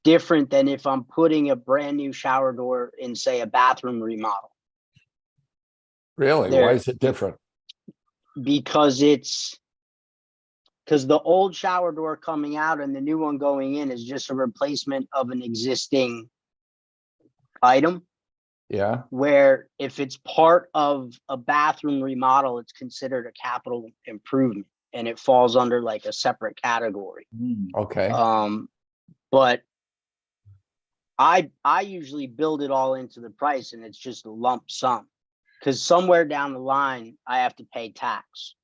different than if I'm putting a brand new shower door in, say, a bathroom remodel. Really? There- Why is it different? Because the old shower door coming out and the new one going in is just a replacement of an existing item. Yeah. Where if it's part of a bathroom remodel, it's considered a capital improvement and it falls under like a separate category. Okay. But I usually build it all into the price and it's just a lump sum, because somewhere down the line I have to pay tax.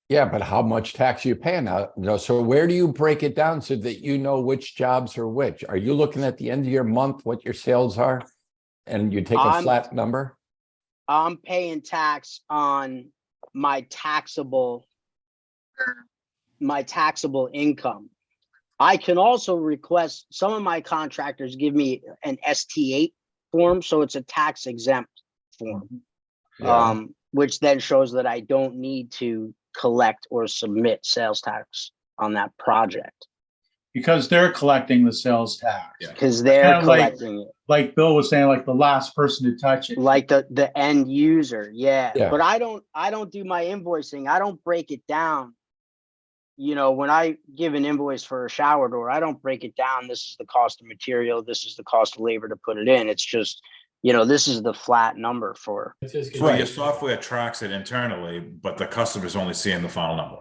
Yeah, but how much tax are you paying now? So where do you break it down so that you know which jobs are which? Are you looking at the end of your month what your sales are, and you take a flat number? I'm paying tax on my taxable income. I can also request, some of my contractors give me an ST8 form, so it's a tax exempt form, Yeah. which then shows that I don't need to collect or submit sales tax on that project. Because they're collecting the sales tax. Yeah. Because they're Kinda collecting it. Like Bill was saying, like the last person to touch it. Like the end user, yeah. Yeah. But I don't do my invoicing. I don't break it down. You know, when I give an invoice for a shower door, I don't break it down. This is the cost of material. This is the cost of labor to put it in. It's just, you know, this is the flat number for. It's just So your software tracks it internally, but the customer's only seeing the final number.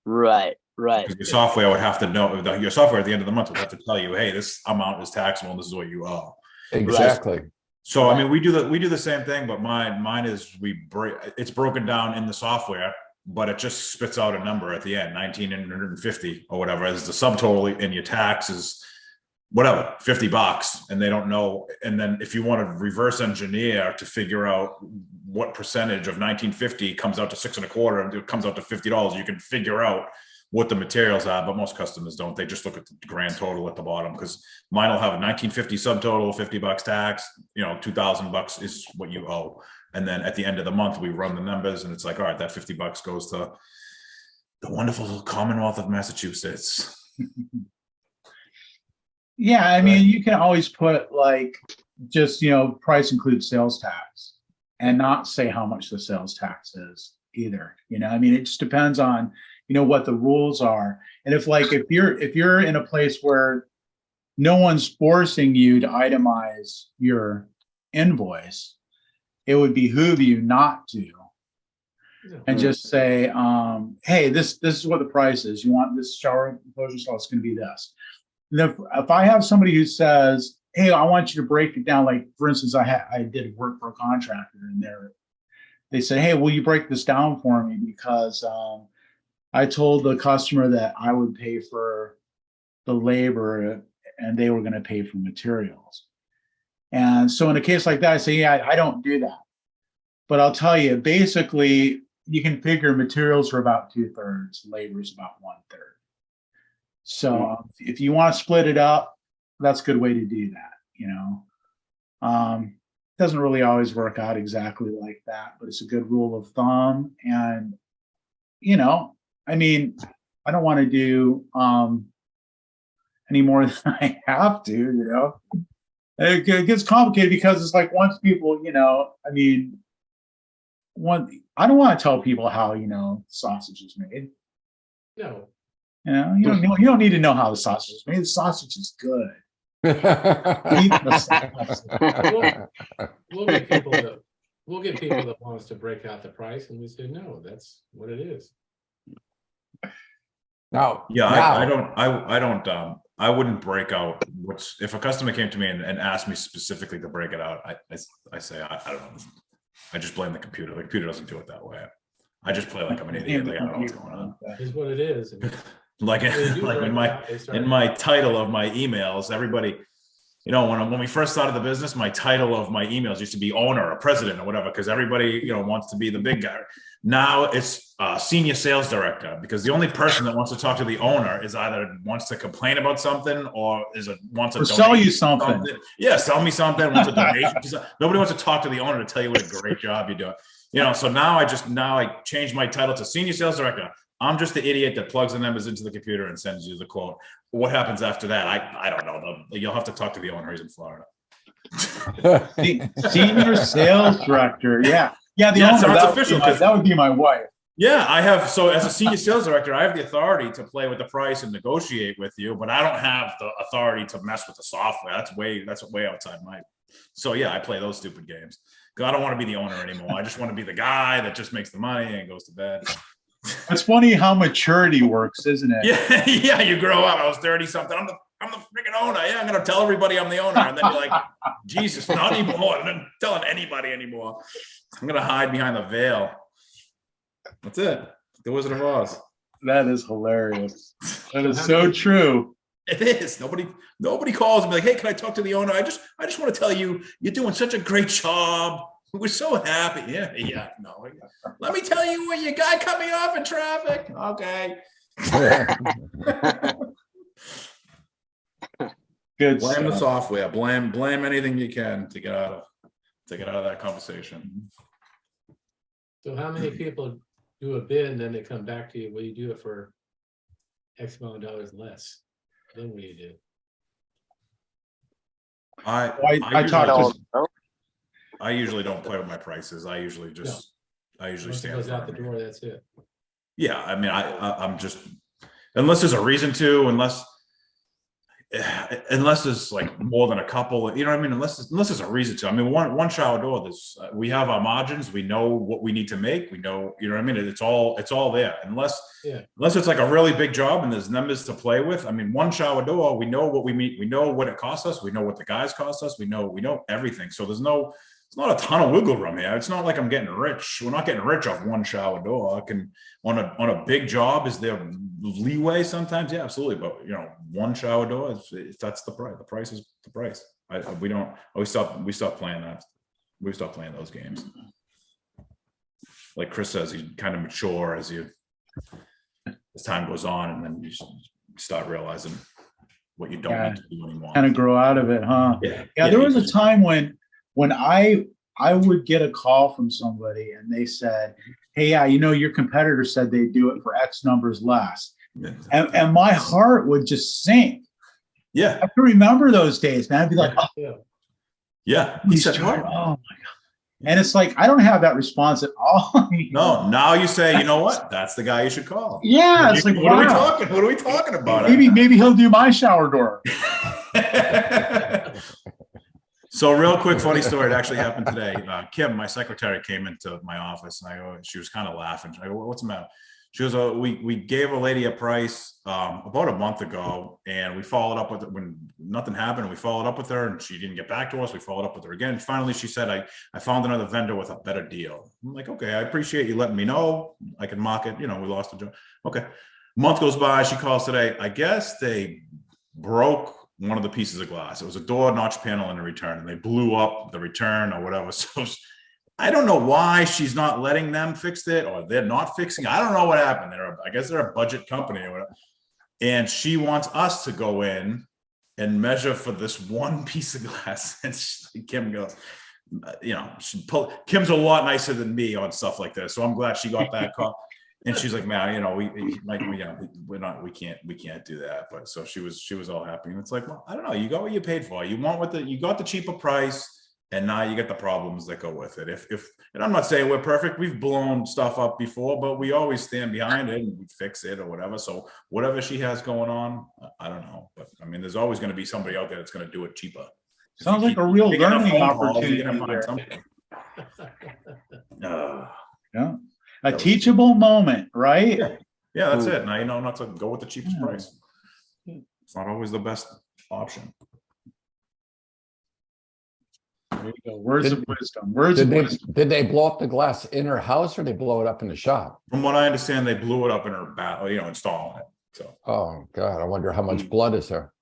Right. Because your software would have to know, your software at the end of the month would have to tell you, hey, this amount is taxable and this is what you owe. Exactly. So I mean, we do the same thing, but mine is it's broken down in the software, but it just spits out a number at the end, 1,950 or whatever, as the subtotal, and your tax is whatever, $50, and they don't know. And then if you want to reverse engineer to figure out what percentage of 1,950 comes out to 6.25 and it comes out to $50, you can figure out what the materials are, but most customers don't. They just look at the grand total at the bottom, because mine will have a 1,950 subtotal, $50 tax, $2,000 is what you owe. And then at the end of the month, we run the numbers and it's like, all right, that $50 goes to the wonderful Commonwealth of Massachusetts. Yeah, I mean, you can always put like just, price includes sales tax and not say how much the sales tax is either. I mean, it just depends on, what the rules are. And if you're in a place where no one's forcing you to itemize your invoice, it would behoove you not to. And just say, hey, this is what the price is. You want this shower enclosure, so it's going to be this. And if I have somebody who says, hey, I want you to break it down, like for instance, I did work for a contractor, and they said, hey, will you break this down for me? Because I told the customer that I would pay for the labor and they were going to pay for materials. And so in a case like that, I say, yeah, I don't do that. But I'll tell you, basically, you can figure materials are about 2/3, labor is about 1/3. So if you want to split it up, that's a good way to do that. Doesn't really always work out exactly like that, but it's a good rule of thumb. And, I mean, I don't want to do any more than I have to, It gets complicated because it's like once people, I mean, I don't want to tell people how, sausage is made. No. You don't need to know how the sausage is made. The sausage is good. Eat the sausage. We'll get people that want us to break out the price, and we say no, that's what it is. I wouldn't break out if a customer came to me and asked me specifically to break it out, I say, I don't know. I just blame the computer. The computer doesn't do it that way. I just play like I'm an idiot. Like I don't know what's going on. Is what it is. Like in my title of my emails, everybody, when we first started the business, my title of my emails used to be owner or president or whatever, because everybody, wants to be the big guy. Now it's senior sales director, because the only person that wants to talk to the owner is either wants to complain about something or wants to sell you something. Yeah, sell me something. Wants a donation. Nobody wants to talk to the owner to tell you what a great job you're doing. So now I changed my title to senior sales director, I'm just the idiot that plugs the numbers into the computer and sends you the quote. What happens after that? I don't know. You'll have to talk to the owner. He's in Florida. Senior sales director. Yeah. Yeah. The Yeah, so owner, it's that would, official, be my, that would be my wife. Yeah, I have. So as a senior sales director, I have the authority to play with the price and negotiate with you, but I don't have the authority to mess with the software. That's way outside my. So yeah, I play those stupid games because I don't want to be the owner anymore. I just want to be the guy that just makes the money and goes to bed. It's funny how maturity works, isn't it? Yeah, yeah. You grow up. I was 30 something. I'm the freaking owner. Yeah, I'm gonna tell everybody I'm the owner, and then you're like, Jesus, not anymore. I'm not telling anybody anymore. I'm gonna hide behind the veil. That's it. The Wizard of Oz. That is hilarious. That is so true. It is. Nobody calls and be like, hey, can I talk to the owner? I just want to tell you, you're doing such a great job. We're so happy. Yeah. No. Let me tell you what your guy cut me off in traffic. Okay. Good. Blame the stuff. software. Blame anything you can to get out of that conversation. So how many people do a bid and then they come back to you? Will you do it for X amount of dollars less? Then what do you do? I usually talked to. I usually don't play with my prices. I usually Once it stand goes out the firm. door, that's it. Yeah, I mean, I'm just, unless there's a reason to, unless there's like more than a couple, you know what I mean? Unless there's a reason to. I mean, one shower door, we have our margins, we know what we need to make, we know, you know what I mean? It's all there. Unless it's like a really big job and there's numbers to play with. I mean, one shower door, we know what we meet, we know what it costs us, we know what the guys cost us, we know everything. So it's not a ton of wiggle room here. It's not like I'm getting rich. We're not getting rich off one shower door. I can on a big job, is there leeway sometimes? Yeah, absolutely. But one shower door, that's the price. The price is the price. We stopped playing that. We stopped playing those games. Like Chris says, you kind of mature as time goes on, and then you start realizing what you don't need to do anymore. Kind of grow out of it, huh? Yeah. There was a time when I would get a call from somebody and they said, hey, yeah, your competitor said they'd do it for X numbers less. And my heart would just sink. Yeah. I can remember those days, man. I'd be like, yeah. oh my God. And it's like, I don't have that response at all. No, now you say, you know what? That's the guy you should call. Yeah. It's like, what are we talking about? Maybe he'll do my shower door. So real quick, funny story. It actually happened today. Kim, my secretary, came into my office and she was kind of laughing. I go, what's the matter? She goes, we gave a lady a price about a month ago, and we followed up with it when nothing happened. We followed up with her and she didn't get back to us. We followed up with her again. Finally, she said, I found another vendor with a better deal. I'm like, okay, I appreciate you letting me know. I can mock it. We lost a job. Okay. Month goes by. She calls today. I guess they broke one of the pieces of glass. It was a door notch panel in the return, and they blew up the return or whatever. So I don't know why she's not letting them fix it, or they're not fixing it. I don't know what happened. I guess they're a budget company or whatever. And she wants us to go in and measure for this one piece of glass. And Kim goes, Kim's a lot nicer than me on stuff like this. So I'm glad she got that call. And she's like, man, we can't do that. But so she was all happy. And it's like, well, I don't know. You got what you paid for. You got the cheaper price, and now you get the problems that go with it. And I'm not saying we're perfect. We've blown stuff up before, but we always stand behind it and we fix it or whatever. So whatever she has going on, I don't know. But I mean, there's always going to be somebody out there that's going to do it cheaper. Sounds like a real learning opportunity there. Yeah. A teachable moment, right? Yeah, that's it. Now you know not to go with the cheapest price. It's not always the best option. There you go. Words of wisdom. Did they blow up the glass in her house, or they blow it up in the shop? From what I understand, they blew it up in her installing it. So. Oh God, I wonder how much blood is there.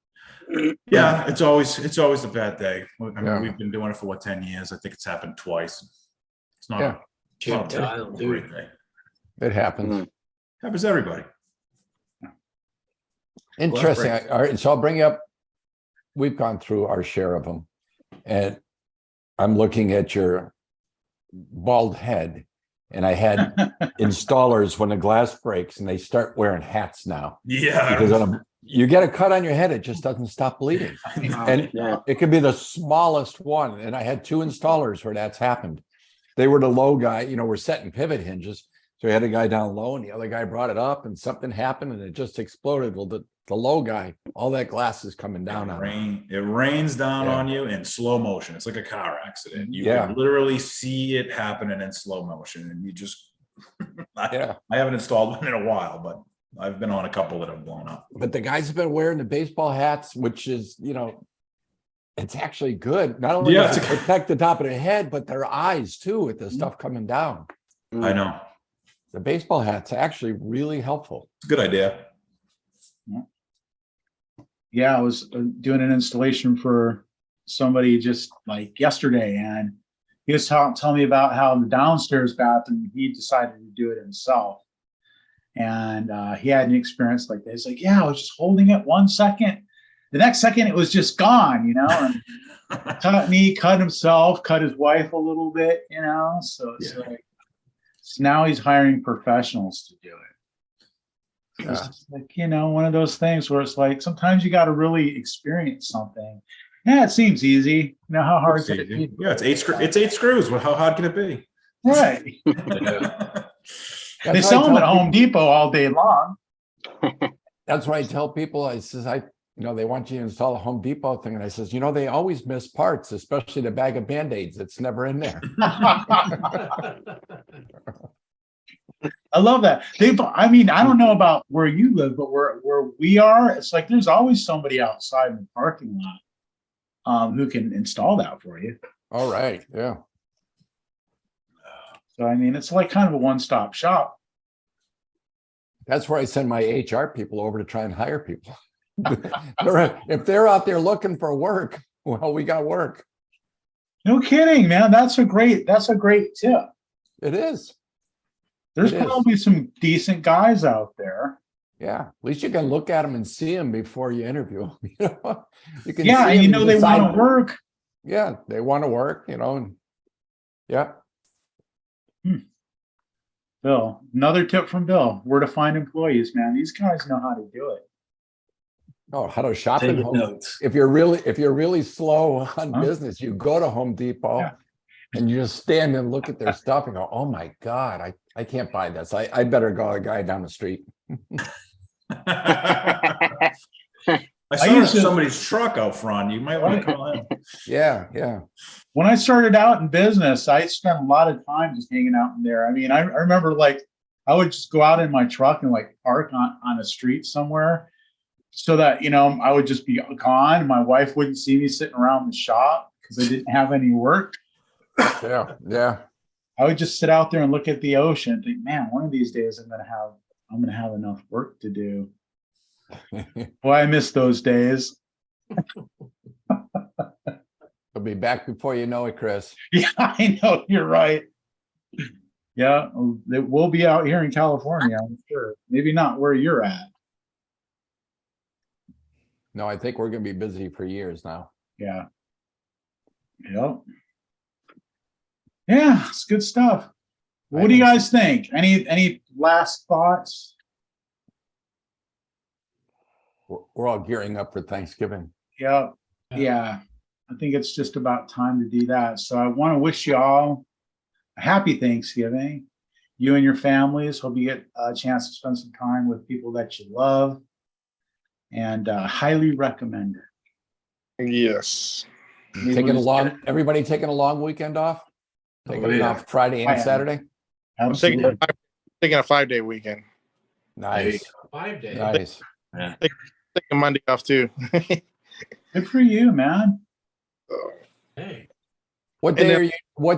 Yeah, it's always a bad day. I mean, we've been doing it for 10 years. I think it's happened twice. It's not. Yeah. A great day. It happens. Happens to everybody. Interesting. All right, so I'll bring you up. We've gone through our share of them, and I'm looking at your bald head, And I had installers when the glass breaks and they start wearing hats now. Yeah. Because you get a cut on your head, it just doesn't stop bleeding. And Yeah. it could be the smallest one. And I had 2 installers where that's happened. They were the low guy, you know, we're setting pivot hinges. So we had a guy down low and the other guy brought it up and something happened and it just exploded. Well, the low guy, all that glass is coming down on him. It rains down Yeah. on you in slow motion. It's like a car accident. You Yeah. can literally see it happening in slow motion, and you just. Yeah. I haven't installed one in a while, but I've been on a couple that have blown up. But the guys have been wearing the baseball hats, which is, you know, it's actually good. Not only Yeah, does it it's a- protect the top of their head, but their eyes too, with the stuff coming down. I know. The baseball hats are actually really helpful. It's a good idea. Yeah, I was doing an installation for somebody just like yesterday, and he was telling me about how in the downstairs bathroom he decided to do it himself, and he had an experience like this. Like, yeah, I was just holding it 1 second, the next second it was just gone, you know. And cut me, cut himself, cut his wife a little bit, you know. So it's like, so now he's hiring professionals to do it. It's just like, you know, one of those things where it's like sometimes you got to really experience something. Yeah, it seems easy. You know, how hard could it be? Yeah, it's 8 screws. Well, how hard can it be? Right. They sell them at Home Depot all day long. That's what I tell people. I says, you know, they want you to install a Home Depot thing. And I says, you know, they always miss parts, especially the bag of Band-Aids. It's never in there. I love that. I mean, I don't know about where you live, but where we are, it's like there's always somebody outside in the parking lot who can install that for you. All right. Yeah. So, I mean, it's like kind of a one-stop shop. That's where I send my HR people over to try and hire people. If they're out there looking for work, well, we got work. No kidding, man. That's a great tip. It is. There's It is. probably some decent guys out there. Yeah. At least you can look at them and see them before you interview them. You know, you can Yeah, see and you them know they decide- want to work. Yeah, they want to work, you know. And yeah. Bill, another tip from Bill: where to find employees, man. These guys know how to do it. Oh, how to shop at Taking home. notes. If you're really slow on Huh? business, you go to Home Depot Yeah. and you just stand and look at their stuff and go, oh my God, I can't buy this. I better go to a guy down the street. I saw used to- somebody's truck out front. You might want to call him. Yeah, yeah. When I started out in business, I spent a lot of time just hanging out in there. I mean, I remember like I would just go out in my truck and like park on a street somewhere so that, you know, I would just be gone. My wife wouldn't see me sitting around the shop because I didn't have any work. Yeah, yeah. I would just sit out there and look at the ocean and think, man, one of these days I'm gonna have enough work to do. Boy, I miss those days. It'll be back before you know it, Chris. Yeah, I know, you're right. Yeah, we'll be out here in California, I'm sure. Maybe not where you're at. No, I think we're going to be busy for years now. Yeah. Yep. Yeah, it's good stuff. What do you guys think? Any last thoughts? We're all gearing up for Thanksgiving. Yeah. Yeah. I think it's just about time to do that. So I want to wish you all a happy Thanksgiving. You and your families. Hope you get a chance to spend some time with people that you love. And highly recommend it. Yes. Everybody taking a long weekend off? Taking it yeah. off Friday I and am. Saturday? I'm taking Absolutely. taking a 5-day weekend. Nice, 5 days. nice. Taking Monday off too. Good for you, man. Hey, What And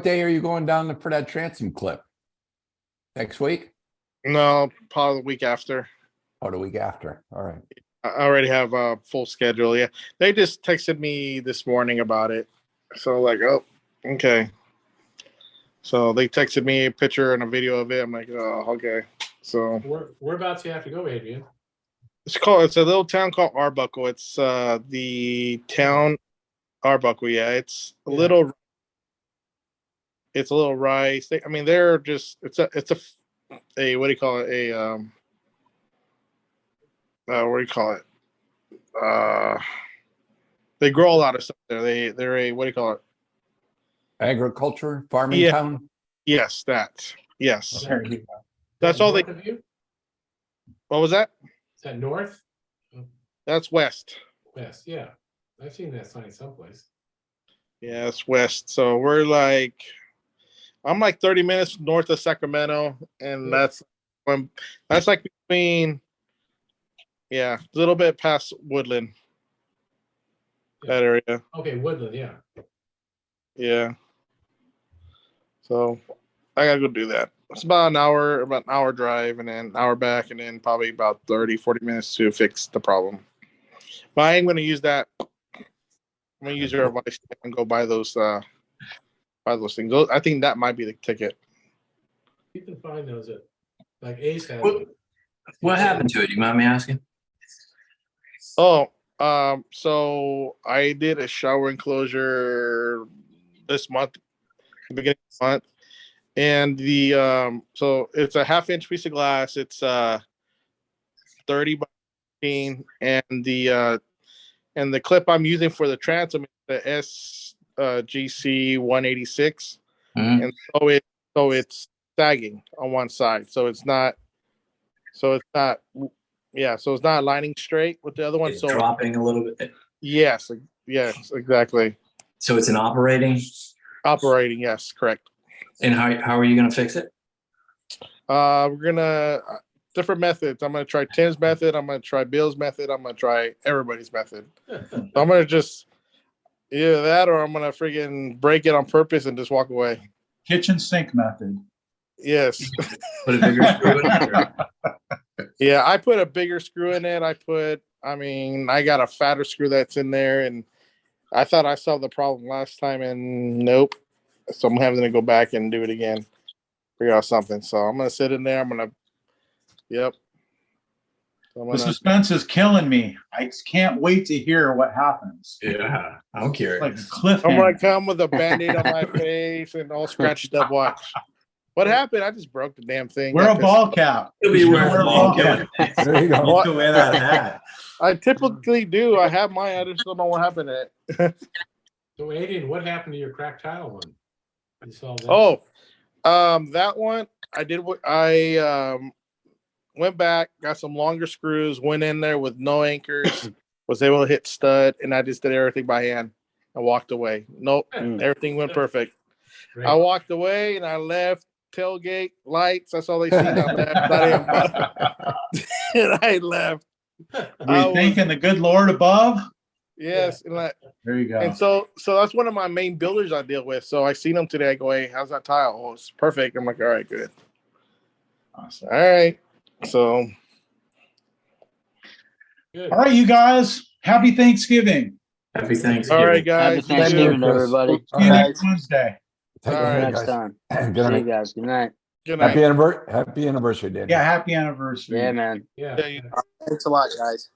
day are you going down for that transom clip? Next week? No, probably the week after. Or the week after? All right. I already have a full schedule. Yeah, they just texted me this morning about it. So like, oh, okay. So they texted me a picture and a video of it. I'm like, oh, okay. So whereabouts you have to go, Adrian? it's a little town called Arbuckle. It's the town Arbuckle. Yeah, it's a little. It's a little rice. I mean, they're just it's a what do you call it? What do you call it? They grow a lot of stuff there. They're a what do you call it? Agriculture, farming Yeah. town. Yes, that. Yes, There you go. that's all they. North of you? What was that? Is that north? That's west. West, yeah. I've seen that sign someplace. Yeah, it's west. So I'm like 30 minutes north of Sacramento, and that's like between, yeah, a little bit past Woodland. That area. Okay, Woodland, yeah. Yeah. So I gotta go do that. It's about an hour drive, and then an hour back, and then probably about 30, 40 minutes to fix the problem. But I ain't gonna use that. I'm gonna use your advice and go buy those things. I think that might be the ticket. You can find those at, like Ace has. What happened to it? You mind me asking? Oh, so I did a shower enclosure this month, beginning of the month, and the so it's a 1/2-inch piece of glass. It's 30 by 15, and the clip I'm using for the transom is the SGC 186, Mhm. and so it's sagging on one side, so it's not lining straight with the other one. It's So dropping a little bit. yes, exactly. So it's an operating. Yes, correct. And how are you going to fix it? We're gonna different methods. I'm gonna try Tim's method. I'm gonna try Bill's method. I'm gonna try everybody's method. I'm gonna just either that or I'm gonna freaking break it on purpose and just walk away. Kitchen sink method. Yes. Put a bigger screw in it? Yeah, I put a bigger screw in it. I got a fatter screw that's in there, and I thought I solved the problem last time, and nope. So I'm having to go back and do it again, figure out something. So I'm gonna sit in there. Yep. So The suspense is killing me. I can't wait to hear what happens. Yeah, I'm curious. Like a cliffhanger. I'm gonna come with a band-aid on my face and all scratched up. Watch. What happened? I just broke the damn thing. Wear a ball cap. You'll be wearing a ball cap. There you go. You can wear that hat. I typically do. I have mine. I just don't know what happened to it. So Aiden, what happened to your cracked tile one? You saw that? Oh, that one I went back, got some longer screws, went in there with no anchors, was able to hit stud, and I just did everything by hand. I walked away. Nope, everything went perfect. Great. I walked away and I left tailgate lights. That's all they see. I left. And I left. Were you thanking the good Lord above? Yes, There you go. and so that's one of my main builders I deal with. So I seen them today. I go, hey, how's that tile? Oh, it's perfect. I'm like, all right, good. Awesome. All right. So Good. All right, you guys. Happy Thanksgiving. Happy Thanksgiving. all right, guys. Happy Thanksgiving, Chris. everybody. See you next Wednesday. Take All care, right. Next guys. time. Good See you night. guys. Good night. Good night. Happy anniversary, Dan. Yeah, happy anniversary. Yeah, man. Yeah. Yeah, you- Thanks a lot, guys.